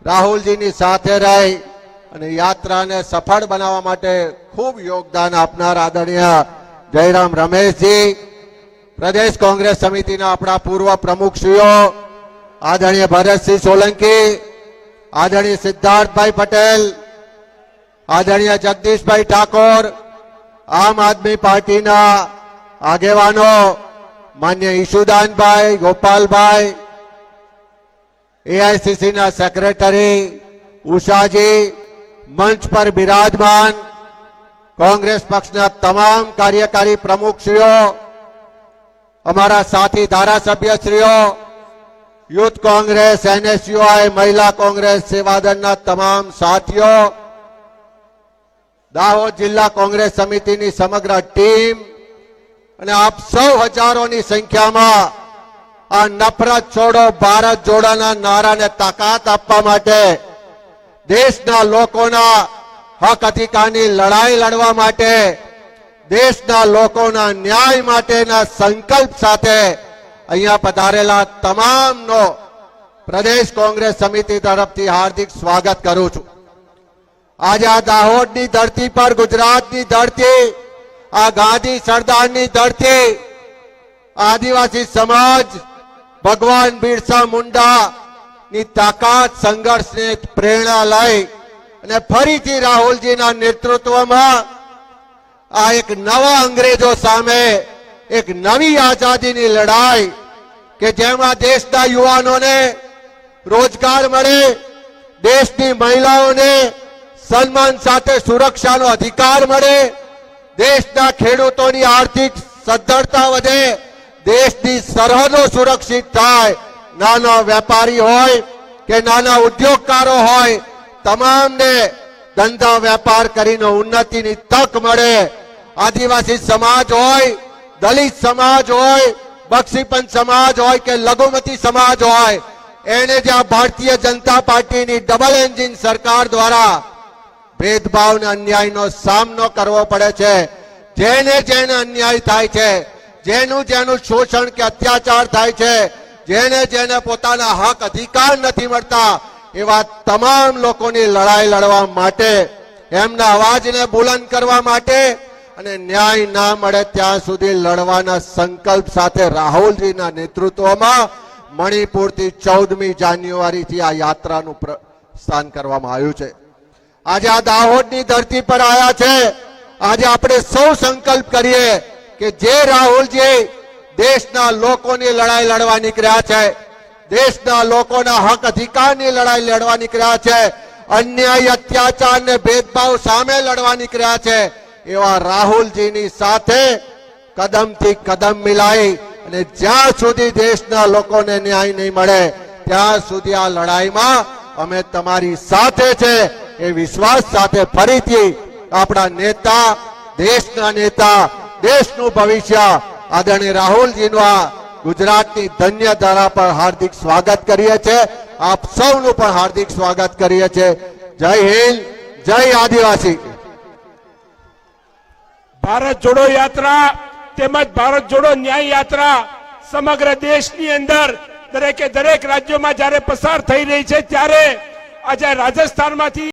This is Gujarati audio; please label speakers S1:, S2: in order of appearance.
S1: રાહુલજીની સાથે રહી અને યાત્રાને સફળ બનાવવા માટે ખૂબ યોગદાન આપનાર આદરણીય જયરામ રમેશજી, પ્રદેશ કોંગ્રેસ સમિતિના આપણા પૂર્વ પ્રમુખશ્રીઓ આદરણીય ભરતસિંહ સોલંકી, આદરણીય સિદ્ધાર્થભાઈ પટેલ, આદરણીય જગદીશભાઈ ઠાકોર, આમ આદમી પાર્ટીના આગેવાનો માન્ય ઈશુદાનભાઈ, ગોપાલભાઈ, એઆઈસીસીના સેક્રેટરી ઉષાજી, મંચ પર બિરાજમાન કોંગ્રેસ પક્ષના તમામ કાર્યકારી પ્રમુખશ્રીઓ, અમારા સાથી ધારાસભ્યશ્રીઓ, યુથ કોંગ્રેસ, એનએસયુઆઈ, મહિલા કોંગ્રેસ, સેવાદળના તમામ સાથીઓ, દાહોદ જિલ્લા કોંગ્રેસ સમિતિની સમગ્ર ટીમ અને આપ સૌ હજારોની સંખ્યામાં આ નફરત છોડો ભારત જોડોના નારાને તાકાત આપવા માટે, દેશના લોકોના હક અધિકારની લડાઈ લડવા માટે, દેશના લોકોના ન્યાય માટેના સંકલ્પ સાથે અહીંયા પધારેલા તમામનો પ્રદેશ કોંગ્રેસ સમિતિ તરફથી હાર્દિક સ્વાગત કરું છું। આજે આ દાહોદની ધરતી પર, ગુજરાતની ધરતી, આ ગાંધી સરદારની ધરતી, આદિવાસી સમાજ ભગવાન બિરસા મુંડા ની તાકાત, સંઘર્ષને પ્રેરણા લઈ અને ફરીથી રાહુલજીના નેતૃત્વમાં આ એક નવા અંગ્રેજો સામે એક નવી આઝાદીની લડાઈ કે જેમાં દેશના યુવાનોને રોજગાર મળે, દેશની મહિલાઓને સન્માન સાથે સુરક્ષાનો અધિકાર મળે, દેશના ખેડૂતોની આર્થિક સદ્ધરતા વધે, દેશની સરહદો સુરક્ષિત થાય, નાના વેપારી હોય કે નાના ઉદ્યોગકારો હોય તમામને ધંધા વેપાર કરીને ઉન્નતિની તક મળે, આદિવાસી સમાજ હોય, દલિત સમાજ હોય, બક્ષીપંચ સમાજ હોય કે લઘુમતી સમાજ હોય, એને જ્યાં ભારતીય જનતા પાર્ટીની ડબલ એન્જિન સરકાર દ્વારા ભેદભાવ અને અન્યાયનો સામનો કરવો પડે છે, જેને જેને અન્યાય થાય છે, જેનું શોષણ કે અત્યાચાર થાય છે, જેને પોતાના હક અધિકાર નથી મળતા, એવા તમામ લોકોની લડાઈ લડવા માટે, એમના અવાજને બુલંદ કરવા માટે અને ન્યાય ના મળે ત્યાં સુધી લડવાના સંકલ્પ સાથે રાહુલજીના નેતૃત્વમાં મણિપુરથી 14મી જાન્યુઆરીથી આ યાત્રાનું પ્રસ્થાન કરવામાં આવ્યું છે। આજે આ દાહોદની ધરતી પર આવ્યા છે। આજે આપણે સૌ સંકલ્પ કરીએ કે જે રાહુલજી દેશના લોકોની લડાઈ લડવા નીકળ્યા છે, દેશના લોકોના હક અધિકારની લડાઈ લડવા નીકળ્યા છે, અન્યાય, અત્યાચાર ને ભેદભાવ સામે લડવા નીકળ્યા છે, એવા રાહુલજીની સાથે કદમથી કદમ મિલાઈ અને જ્યાં સુધી દેશના લોકોને ન્યાય નહીં મળે ત્યાં સુધી આ લડાઈમાં અમે તમારી સાથે છે એ વિશ્વાસ સાથે ફરીથી આપણા નેતા, દેશના નેતા, દેશનું ભવિષ્ય આદરણીય રાહુલજીનું આ ગુજરાતની ધન્ય ધરા પર હાર્દિક સ્વાગત કરીએ છીએ। આપ સૌનું પણ હાર્દિક સ્વાગત કરીએ છીએ। જય હિન્દ, જય આદિવાસી।
S2: ભારત જોડો યાત્રા તેમજ ભારત જોડો ન્યાય યાત્રા સમગ્ર દેશની અંદર દરેકે દરેક રાજ્યોમાં જ્યારે પસાર થઈ રહી છે ત્યારે આજે રાજસ્થાનમાંથી